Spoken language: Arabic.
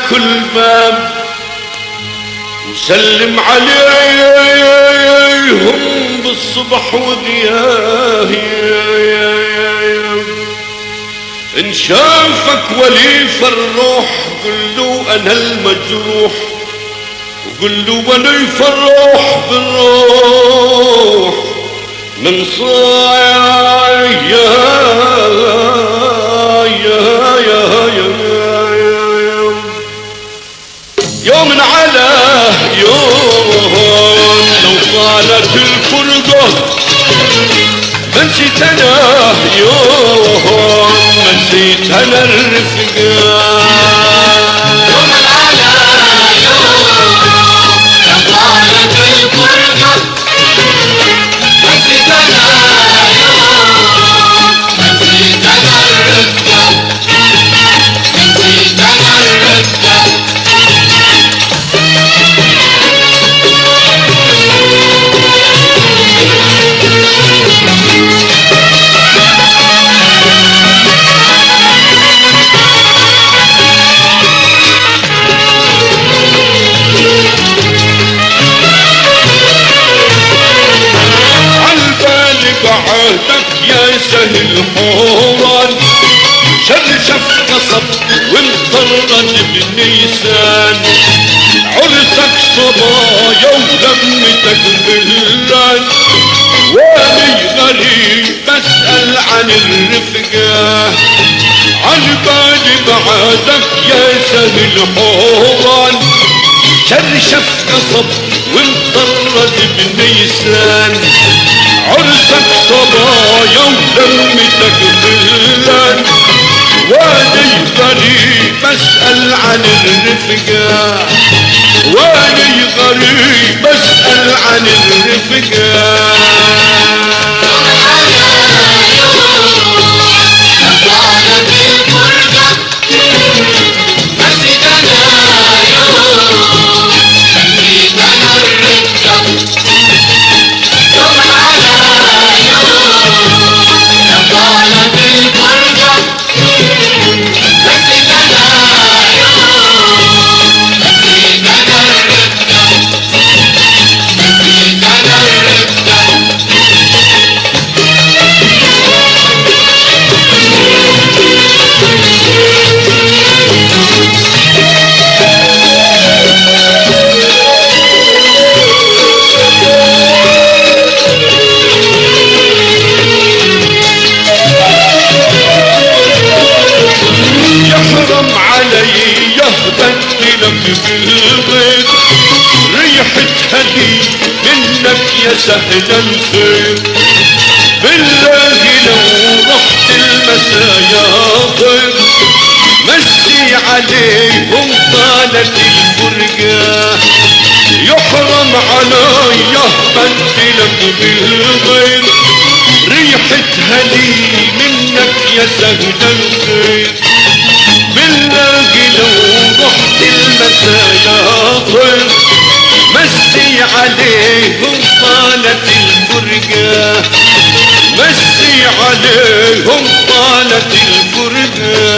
كل باب وسلم عليهم بالصبح وضياه. إن شافك ولي فرح قل له أنا المجروح، وقل له ولي فرح بالروح من صايا يوم على يوم لو طالت الفرقة ما نسيت انا يوم ما نسيت انا الرفقة. يوم على يوم لو طالت الفرقة ما نسيت انا يوم ما نسيت انا الرفقة ما نسيت انا الرفقة. بعهدك يا سهل حوران شرشف قصب وانطرد بنيسان عرسك صبايا ولمتك بلان واني غريب بسأل عن الرفقة. عن بالي بعهدك يا سهل حوران شرشف قصب وانطرد بنيسان عرسك صبايا ولمتك بلان واني غريب اسأل عن الرفقة. واني غريب اسأل عن الرفقة. يحرم علي يهبدلك بالبيت ريحتها لي منك يا سهل الخير. بالله لو رحت المسايا طير مسي عليهم طالت الفرقة. يحرم علي يهبدلك بالبيت ريحتها لي منك يا سهل الخير. بالله لو رحت المسايا طير مسي عليهم طالت الفرقة. مسي عليهم طالت الفرقة.